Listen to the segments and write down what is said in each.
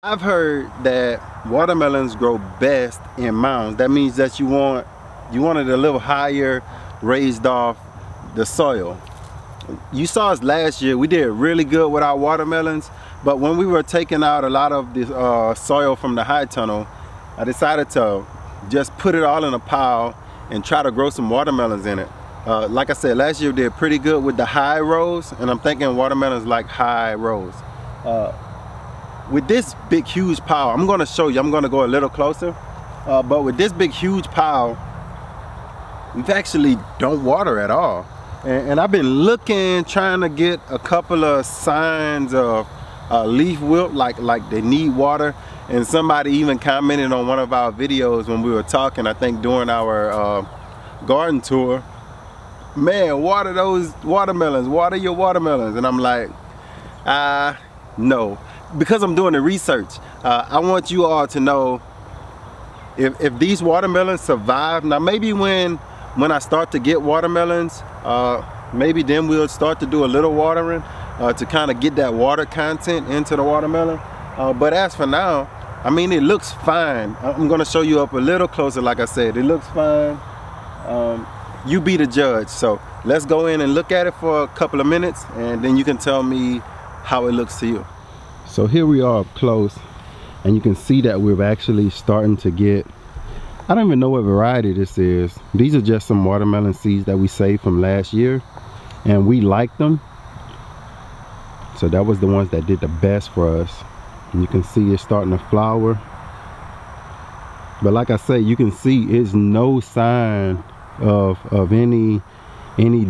I've heard that watermelons grow best in mounds. That means that you want it a little higher, raised off the soil. You saw us last year, we did really good with our watermelons, but when we were taking out a lot of the soil from the high tunnel, I decided to just put it all in a pile and try to grow some watermelons in it. Like I said, last year we did pretty good with the high rows, and I'm thinking watermelons like high rows. With this big huge pile, I'm going to show you, I'm going to go a little closer, but with this big huge pile, we've actually don't water at all. And I've been looking, trying to get a couple of signs of leaf wilt, like they need water. And somebody even commented on one of our videos when we were talking, I think during our garden tour, man, water those watermelons, water your watermelons. And I'm like, no. Because I'm doing the research, I want you all to know if these watermelons survive. Now maybe when I start to get watermelons, maybe then we'll start to do a little watering to kind of get that water content into the watermelon. But as for now, I mean, it looks fine. I'm going to show you up a little closer. Like I said, it looks fine. You be the judge. So let's go in and look at it for a couple of minutes, and then you can tell me how it looks to you. So here we are up close, and you can see that we're actually starting to get, I don't even know what variety this is. These are just some watermelon seeds that we saved from last year, and we liked them. So that was the ones that did the best for us. And you can see it's starting to flower. But like I say, you can see it's no sign of any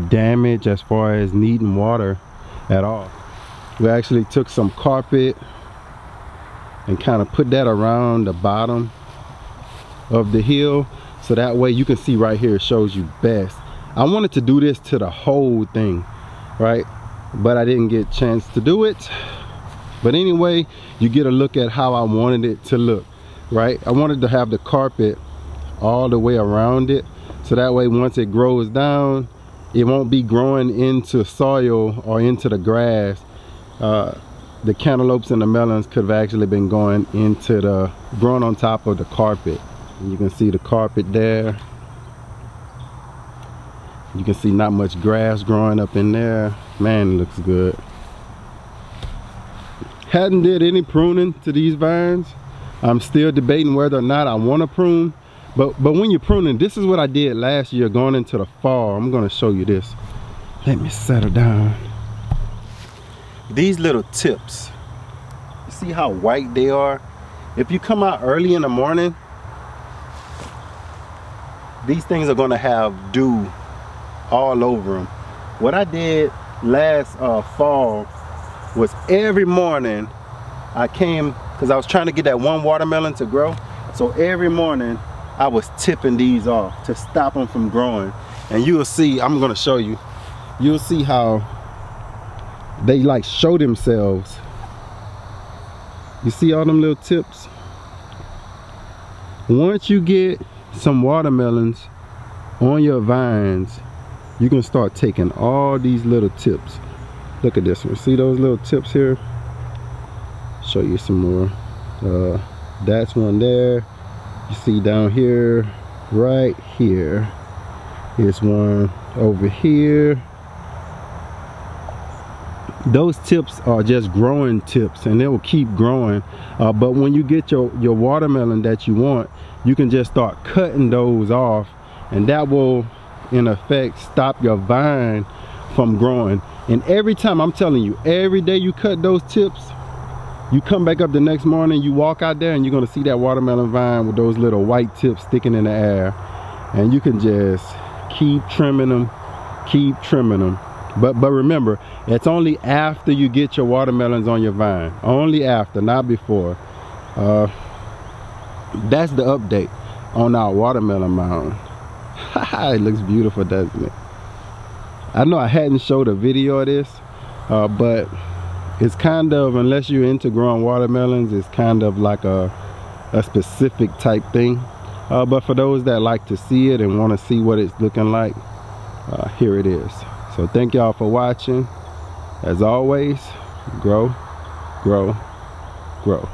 damage as far as needing water at all. We actually took some carpet and kind of put that around the bottom of the hill, so that way you can see right here, it shows you best. I wanted to do this to the whole thing, right? But I didn't get a chance to do it. But anyway, you get a look at how I wanted it to look, right? I wanted to have the carpet all the way around it, so that way once it grows down, it won't be growing into soil or into the grass. The cantaloupes and the melons could have actually been growing on top of the carpet. And you can see the carpet there. You can see not much grass growing up in there. Man, it looks good. Hadn't did any pruning to these vines. I'm still debating whether or not I want to prune. But when you're pruning, this is what I did last year going into the fall. I'm going to show you this. Let me settle down. These little tips, you see how white they are? If you come out early in the morning, these things are going to have dew all over them. What I did last fall was every morning I came, because I was trying to get that one watermelon to grow, so every morning I was tipping these off to stop them from growing. And you will see, I'm going to show you, you'll see how they like show themselves. You see all them little tips? Once you get some watermelons on your vines, you can start taking all these little tips. Look at this one. See those little tips here? Show you some more. That's one there. You see down here, right here. Here's one over here. Those tips are just growing tips, and they will keep growing. But when you get your watermelon that you want, you can just start cutting those off, and that will in effect stop your vine from growing. And every time, I'm telling you, every day you cut those tips, you come back up the next morning, you walk out there, and you're going to see that watermelon vine with those little white tips sticking in the air. And you can just keep trimming them, keep trimming them. But remember, it's only after you get your watermelons on your vine. Only after, not before. That's the update on our watermelon mound. It looks beautiful, doesn't it? I know I hadn't showed a video of this, but it's kind of, unless you're into growing watermelons, it's kind of like a specific type thing. But for those that like to see it and want to see what it's looking like, here it is. So thank y'all for watching. As always, grow, grow, grow.